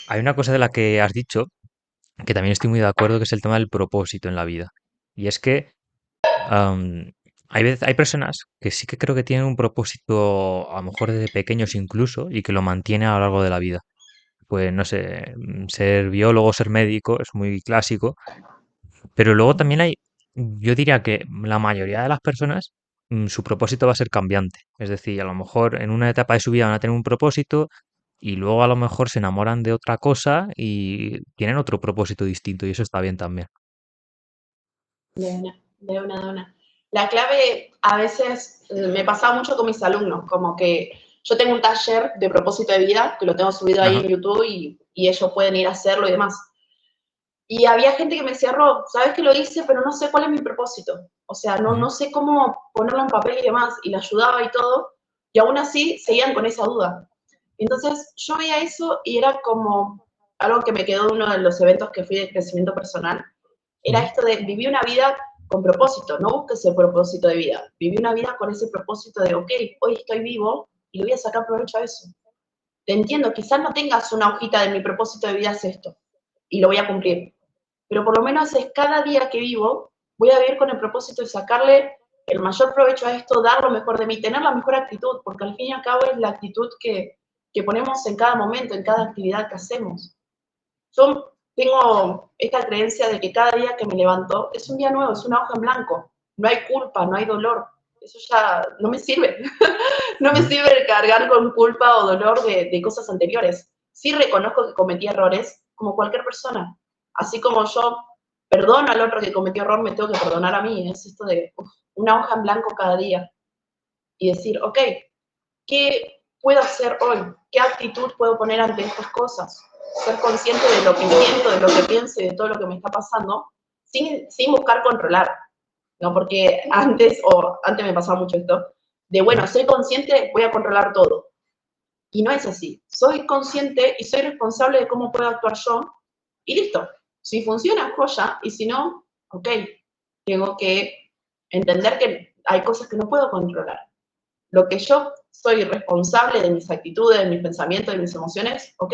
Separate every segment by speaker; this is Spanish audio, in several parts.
Speaker 1: Hay una cosa de la que has dicho que también estoy muy de acuerdo, que es el tema del propósito en la vida. Y es que am, hay personas que sí que creo que tienen un propósito, a lo mejor desde pequeños incluso, y que lo mantiene a lo largo de la vida. Pues no sé, ser biólogo, ser médico, es muy clásico. Pero luego también hay, yo diría que la mayoría de las personas, su propósito va a ser cambiante. Es decir, a lo mejor en una etapa de su vida van a tener un propósito y luego a lo mejor se enamoran de otra cosa y tienen otro propósito distinto y eso está bien también.
Speaker 2: De una. La clave a veces me pasaba mucho con mis alumnos, como que yo tengo un taller de propósito de vida que lo tengo subido ahí
Speaker 1: Ajá.
Speaker 2: en YouTube y ellos pueden ir a hacerlo y demás. Y había gente que me decía, Rob, sabes que lo hice, pero no sé cuál es mi propósito. O sea,
Speaker 1: Ujú.
Speaker 2: no sé cómo ponerlo en papel y demás. Y le ayudaba y todo. Y aún así seguían con esa duda. Entonces yo veía eso y era como algo que me quedó de uno de los eventos que fui de crecimiento personal. Era
Speaker 1: Ujú.
Speaker 2: esto de vivir una vida con propósito. No busques el propósito de vida. Viví una vida con ese propósito de, ok, hoy estoy vivo y le voy a sacar provecho a eso. Te entiendo, quizás no tengas una hojita de mi propósito de vida es esto y lo voy a cumplir, pero por lo menos es cada día que vivo, voy a vivir con el propósito de sacarle el mayor provecho a esto, dar lo mejor de mí, tener la mejor actitud, porque al fin y al cabo es la actitud que ponemos en cada momento, en cada actividad que hacemos. Yo tengo esta creencia de que cada día que me levanto es un día nuevo, es una hoja en blanco. No hay culpa, no hay dolor. Eso ya no me sirve. No me
Speaker 1: Ujú.
Speaker 2: sirve cargar con culpa o dolor de cosas anteriores. Sí reconozco que cometí errores, como cualquier persona. Así como yo perdono al otro que cometió error, me tengo que perdonar a mí. Es esto de una hoja en blanco cada día y decir, ok, ¿qué puedo hacer hoy? ¿Qué actitud puedo poner ante estas cosas? Ser consciente de lo que siento, de lo que pienso y de todo lo que me está pasando, sin buscar controlar, ¿no? Porque antes me pasaba mucho esto, de bueno,
Speaker 1: Ujú.
Speaker 2: soy consciente, voy a controlar todo. Y no es así. Soy consciente y soy responsable de cómo puedo actuar yo y listo. Si funciona, joya, y si no, ok, tengo que entender que hay cosas que no puedo controlar. Lo que yo soy responsable de mis actitudes, de mis pensamientos, de mis emociones, ok,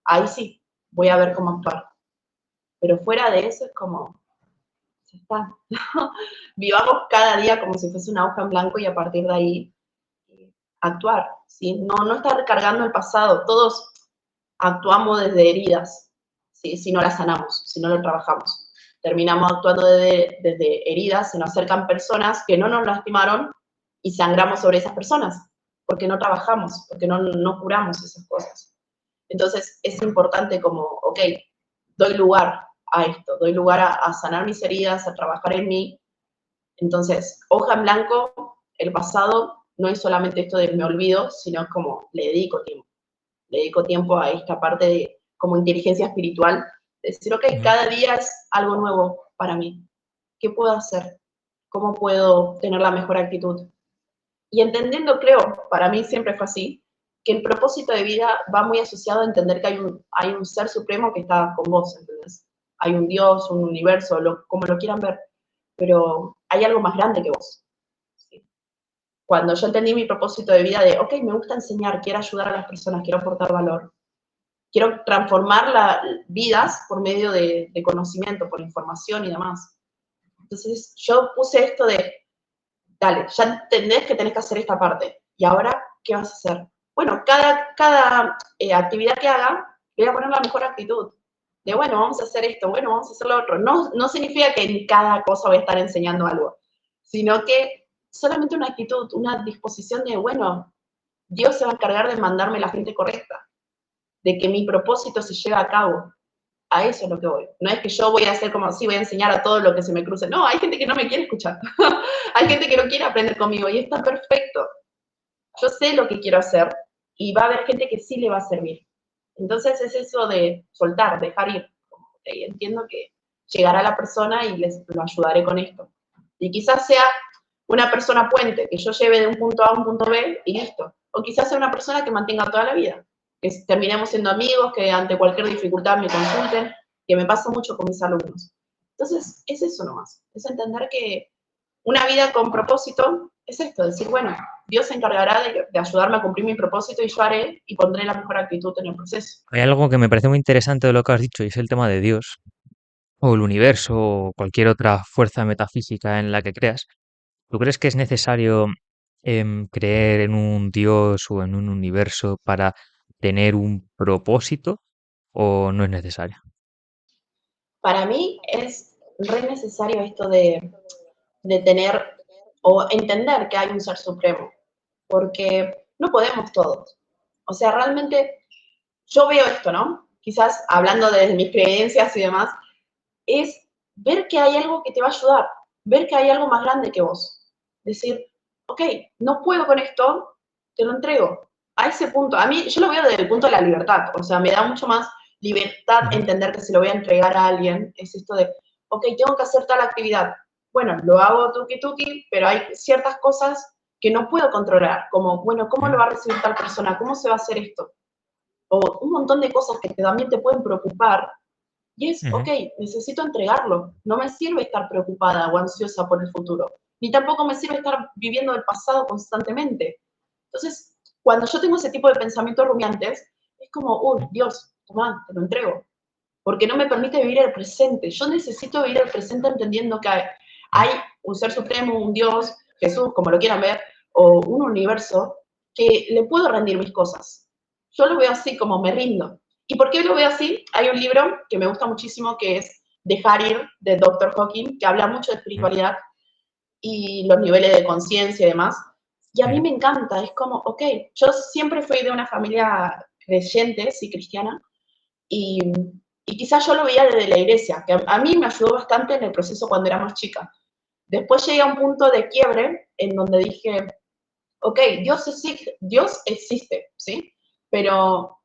Speaker 2: ahí sí, voy a ver cómo actuar. Pero fuera de eso es como, ya está. Vivamos cada día como si fuese una hoja en blanco y a partir de ahí actuar, ¿sí? No estar cargando el pasado. Todos actuamos desde heridas, ¿sí? Si no las sanamos, si no lo trabajamos. Terminamos actuando desde heridas, se nos acercan personas que no nos lastimaron y sangramos sobre esas personas, porque no trabajamos, porque no curamos esas cosas. Entonces es importante como, ok, doy lugar a esto, doy lugar a sanar mis heridas, a trabajar en mí. Entonces, hoja en blanco, el pasado no es solamente esto de me olvido, sino como le dedico tiempo a esta parte de como inteligencia espiritual, de decir, ok,
Speaker 1: Ujú.
Speaker 2: cada día es algo nuevo para mí. ¿Qué puedo hacer? ¿Cómo puedo tener la mejor actitud? Y entendiendo, creo, para mí siempre fue así, que el propósito de vida va muy asociado a entender que hay un ser supremo que está con vos, ¿entendés? Hay un Dios, un universo, como lo quieran ver, pero hay algo más grande que vos. ¿Sí? Cuando yo entendí mi propósito de vida de, ok, me gusta enseñar, quiero ayudar a las personas, quiero aportar valor, quiero transformar vidas por medio de conocimiento, por información y demás. Entonces yo puse esto de, dale, ya entendés que tenés que hacer esta parte. ¿Y ahora qué vas a hacer? Bueno, cada actividad que haga, le voy a poner la mejor actitud. De, bueno, vamos a hacer esto, bueno, vamos a hacer lo otro. No significa que en cada cosa voy a estar enseñando algo, sino que solamente una actitud, una disposición de, bueno, Dios se va a encargar de mandarme la gente correcta, de que mi propósito se lleve a cabo. A eso es lo que voy. No es que yo voy a hacer como así, voy a enseñar a todo lo que se me cruce. No, hay gente que no me quiere escuchar. Hay gente que no quiere aprender conmigo y está perfecto. Yo sé lo que quiero hacer y va a haber gente que sí le va a servir. Entonces es eso de soltar, dejar ir. Okay, entiendo que llegará la persona y lo ayudaré con esto. Y quizás sea una persona puente, que yo lleve de un punto A a un punto B y listo. O quizás sea una persona que mantenga toda la vida, que terminemos siendo amigos, que ante cualquier dificultad me consulten, que me pasa mucho con mis alumnos. Entonces, es eso nomás, es entender que una vida con propósito es esto, decir, bueno, Dios se encargará de ayudarme a cumplir mi propósito y yo haré y pondré la mejor actitud en el proceso.
Speaker 1: Hay algo que me parece muy interesante de lo que has dicho y es el tema de Dios o el universo o cualquier otra fuerza metafísica en la que creas. ¿Tú crees que es necesario creer en un Dios o en un universo para tener un propósito o no es necesario?
Speaker 2: Para mí es re necesario esto de tener o entender que hay un ser supremo, porque no podemos todos. O sea, realmente yo veo esto, ¿no? Quizás hablando desde mis creencias y demás, es ver que hay algo que te va a ayudar, ver que hay algo más grande que vos. Decir, ok, no puedo con esto, te lo entrego. A ese punto, a mí, yo lo veo desde el punto de la libertad, o sea, me da mucho más libertad
Speaker 1: Ujú,
Speaker 2: entender que si lo voy a entregar a alguien, es esto de, ok, tengo que hacer tal actividad. Bueno, lo hago tuki tuki, pero hay ciertas cosas que no puedo controlar, como, bueno, ¿cómo
Speaker 1: ujú,
Speaker 2: lo va a recibir tal persona? ¿Cómo se va a hacer esto? O un montón de cosas que también te pueden preocupar y es,
Speaker 1: ujú,
Speaker 2: ok, necesito entregarlo. No me sirve estar preocupada o ansiosa por el futuro. Ni tampoco me sirve estar viviendo el pasado constantemente. Entonces, cuando yo tengo ese tipo de pensamientos rumiantes, es como, uy,
Speaker 1: ujú,
Speaker 2: Dios, toma, te lo entrego. Porque no me permite vivir el presente. Yo necesito vivir el presente entendiendo que
Speaker 1: ujú,
Speaker 2: hay un ser supremo, un Dios, Jesús, como lo quieran ver, o un universo que le puedo rendir mis cosas. Yo lo veo así, como me rindo. ¿Y por qué lo veo así? Hay un libro que me gusta muchísimo que es Dejar ir, de Dr. Hawking, que habla mucho de
Speaker 1: ujú,
Speaker 2: espiritualidad y los niveles de conciencia y demás. Y a mí
Speaker 1: ujú,
Speaker 2: me encanta, es como, ok, yo siempre fui de una familia creyente, sí, cristiana, y, y quizás yo lo veía desde la iglesia, que a mí me ayudó bastante en el proceso cuando era más chica. Después llegué a un punto de quiebre en donde dije, ok, Dios existe, ¿sí? Pero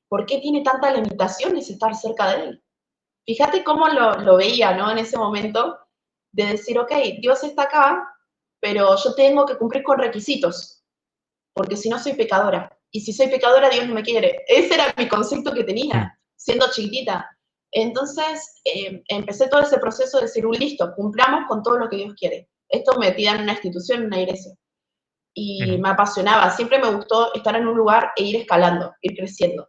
Speaker 2: ¿por qué tiene tantas limitaciones estar cerca de Él? Fíjate cómo lo veía, ¿no? En ese momento, de decir, ok, Dios está acá, pero yo tengo que cumplir con requisitos, porque si no soy pecadora. Y si soy pecadora, Dios no me quiere. Ese era mi concepto que
Speaker 1: ujú,
Speaker 2: tenía, siendo chiquitita. Entonces, empecé todo ese proceso de decir, listo, cumplamos con todo lo que Dios quiere. Esto metida en una institución, en una iglesia. Y
Speaker 1: ujú,
Speaker 2: me apasionaba, siempre me gustó estar en un lugar e ir escalando, ir creciendo.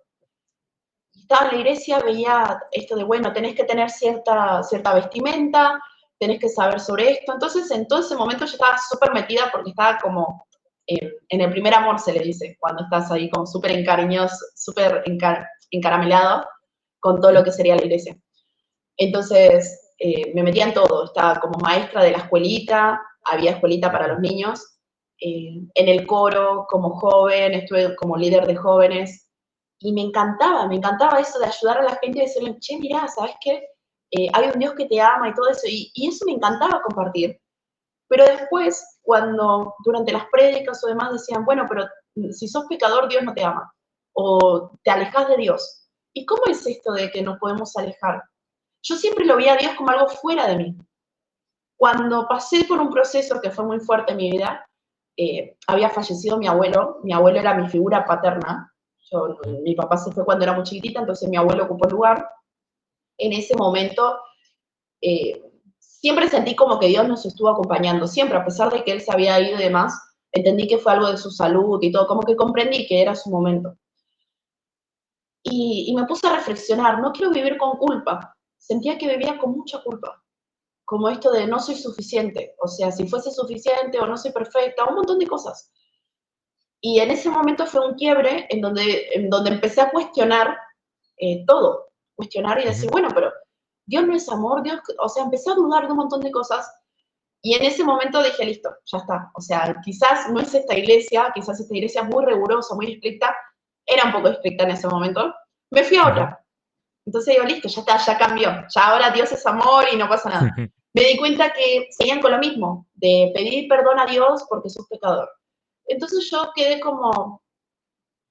Speaker 2: Estaba en la iglesia, veía esto de, bueno, tenés que tener cierta vestimenta, tenés que saber sobre esto. Entonces, en todo ese momento yo estaba súper metida porque estaba como en el primer amor, se le dice, cuando estás ahí como súper encariñoso, súper encaramelado con todo lo
Speaker 1: ujú,
Speaker 2: que sería la iglesia. Entonces, me metía en todo. Estaba como maestra de la escuelita, había escuelita para los niños, en el coro, como joven, estuve como líder de jóvenes, y me encantaba eso de ayudar a la gente y decirle, che, mirá, ¿sabes qué? Hay un Dios que te ama y todo eso, y eso me encantaba compartir. Pero después, cuando durante las prédicas o demás decían, bueno, pero si sos pecador, Dios no te ama, o te alejas de Dios. ¿Y cómo es esto de que nos podemos alejar? Yo siempre lo vi a Dios como algo fuera de mí. Cuando pasé por un proceso que fue muy fuerte en mi vida, había fallecido mi abuelo era mi figura paterna,
Speaker 1: ujú,
Speaker 2: mi papá se fue cuando era muy chiquitita, entonces mi abuelo ocupó el lugar. En ese momento eh, siempre sentí como que Dios nos estuvo acompañando, siempre, a pesar de que él se había ido y demás, entendí que fue algo de su salud y todo, como que comprendí que era su momento. Y me puse a reflexionar, no quiero vivir con culpa, sentía que vivía con mucha culpa, como esto de no soy suficiente, o sea, si fuese suficiente o no soy perfecta, un montón de cosas. Y en ese momento fue un quiebre en donde empecé a cuestionar todo, cuestionar y decir,
Speaker 1: ujú,
Speaker 2: bueno, pero Dios no es amor, Dios, o sea, empecé a dudar de un montón de cosas y en ese momento dije, listo, ya está, o sea, quizás no es esta iglesia, quizás esta iglesia es muy rigurosa, muy estricta, era un poco estricta en ese momento, me fui a
Speaker 1: ujú,
Speaker 2: otra. Entonces digo, listo, ya está, ya cambió, ya ahora Dios es amor y no pasa nada.
Speaker 1: ujú,
Speaker 2: Me di cuenta que seguían con lo mismo, de pedir perdón a Dios porque sos pecador. Entonces yo quedé como,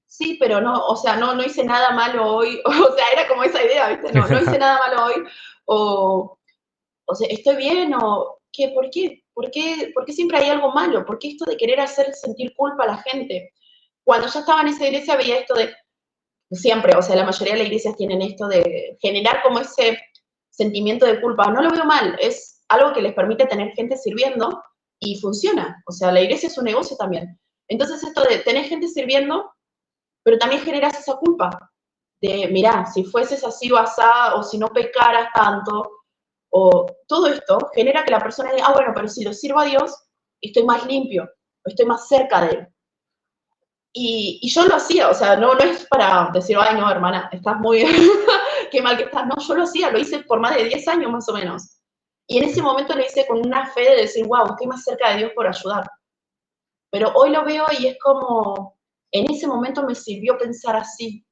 Speaker 2: sí, pero no, o sea, no hice nada malo hoy, o sea, era como esa idea, ¿viste? No hice nada malo hoy, o, o sea, estoy bien, o ¿qué? ¿Por qué? ¿Por qué siempre hay algo malo? ¿Por qué esto de querer hacer sentir culpa a la gente? Cuando yo estaba en esa iglesia veía esto de, siempre, o sea, la mayoría de las iglesias tienen esto de generar como ese sentimiento de culpa. No lo veo mal, es algo que les permite tener gente sirviendo, y funciona. O sea, la iglesia es un negocio también. Entonces esto de tener gente sirviendo, pero también generas esa culpa de, mirá, si fueses así o asá, o si no pecaras tanto, o todo esto genera que la persona diga, ah, bueno, pero si lo sirvo a Dios, estoy más limpio, estoy más cerca de Él. Y yo lo hacía, o sea, no es para decir, ay, no, hermana, estás muy, qué mal que estás. No, yo lo hacía, lo hice por más de 10 años más o menos. Y en ese momento lo hice con una fe de decir, wow, estoy más cerca de Dios por ayudar. Pero hoy lo veo y es como, en ese momento me sirvió pensar así.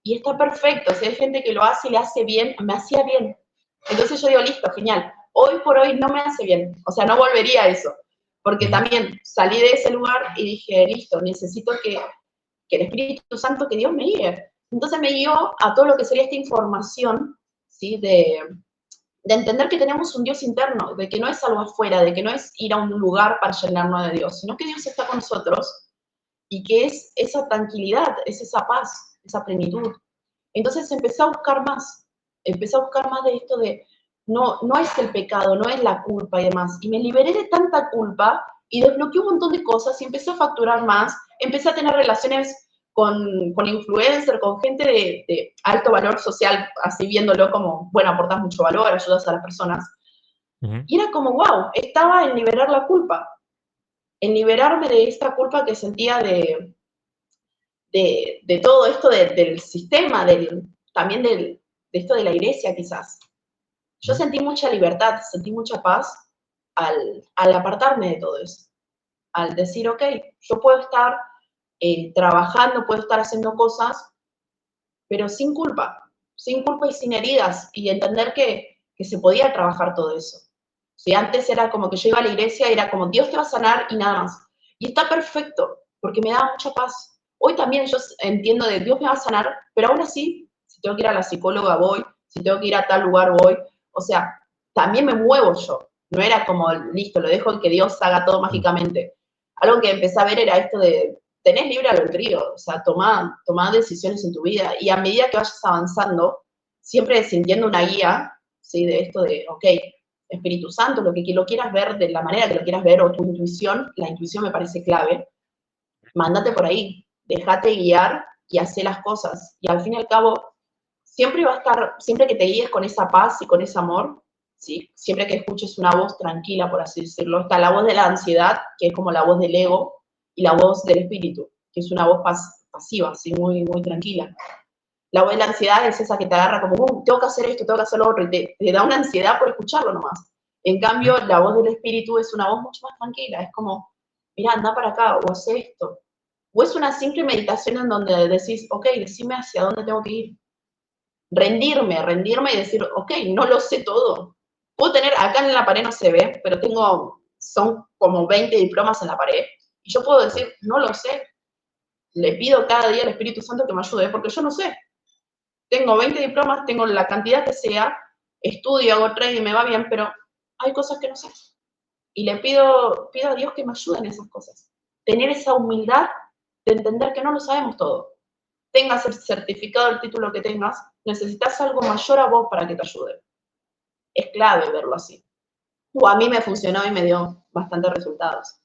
Speaker 2: Y está perfecto, si hay gente que lo hace y le hace bien, me hacía bien. Entonces yo digo, listo, genial. Hoy por hoy no me hace bien, o sea, no volvería a eso. Porque
Speaker 1: Ujú,
Speaker 2: también salí de ese lugar y dije, listo, necesito que el Espíritu Santo, que Dios me guíe. Entonces me guió a todo lo que sería esta información, ¿sí? De entender que tenemos un Dios interno, de que no es algo afuera, de que no es ir a un lugar para llenarnos de Dios, sino que Dios está con nosotros y que es esa tranquilidad, es esa paz, esa plenitud. Entonces empecé a buscar más de esto de, no es el pecado, no es la culpa y demás. Y me liberé de tanta culpa y desbloqueé un montón de cosas y empecé a facturar más, empecé a tener relaciones con influencer, con gente de alto valor social, así viéndolo como, bueno, aportas mucho valor, ayudas a las personas.
Speaker 1: ujú,
Speaker 2: Y era como, wow, estaba en liberar la culpa, en liberarme de esta culpa que sentía de todo esto del sistema, también de esto de la iglesia quizás. Yo
Speaker 1: ujú.
Speaker 2: sentí mucha libertad, sentí mucha paz al apartarme de todo eso, al decir, ok, yo puedo estar trabajando, puedo estar haciendo cosas, pero sin culpa y sin heridas, y entender que se podía trabajar todo eso. Si antes era como que yo iba a la iglesia y era como Dios te va a sanar y nada más. Y está perfecto, porque me da mucha paz. Hoy también yo entiendo de Dios me va a sanar, pero aún así, si tengo que ir a la psicóloga voy, si tengo que ir a tal lugar voy. O sea, también me muevo yo. No era como, listo, lo dejo que Dios haga todo
Speaker 1: Mm.
Speaker 2: mágicamente. Algo que empecé a ver era esto de, tenés libre albedrío, o sea, tomá decisiones en tu vida y a medida que vayas avanzando, siempre sintiendo una guía, ¿sí? De esto de, ok, Espíritu Santo, lo que lo quieras ver de la manera que lo quieras ver, o tu intuición, la intuición me parece clave, mándate por ahí, déjate guiar y hace las cosas. Y al fin y al cabo, siempre va a estar, siempre que te guíes con esa paz y con ese amor, ¿sí? Siempre que escuches una voz tranquila, por así decirlo, está la voz de la ansiedad, que es como la voz del ego, y la voz del espíritu, que es una voz pasiva, así muy, muy tranquila. La voz de la ansiedad es esa que te agarra como, tengo que hacer esto, tengo que hacer lo otro, y te da una ansiedad por escucharlo nomás. En cambio, la voz del espíritu es una voz mucho más tranquila, es como, mira, anda para acá, o hace esto. O es una simple meditación en donde decís, ok, decime hacia dónde tengo que ir. Rendirme y decir, ok, no lo sé todo. Puedo tener, acá en la pared no se ve, pero son como 20 diplomas en la pared. Y yo puedo decir, no lo sé. Le pido cada día al Espíritu Santo que me ayude, porque yo no sé. Tengo 20 diplomas, tengo la cantidad que sea, estudio, hago trading, me va bien, pero hay cosas que no sé. Y pido a Dios que me ayude en esas cosas. Tener esa humildad de entender que no lo sabemos todo. Tengas el certificado, el título que tengas, necesitas algo mayor a vos para que te ayude. Es clave verlo así. O a mí me funcionó y me dio bastantes resultados.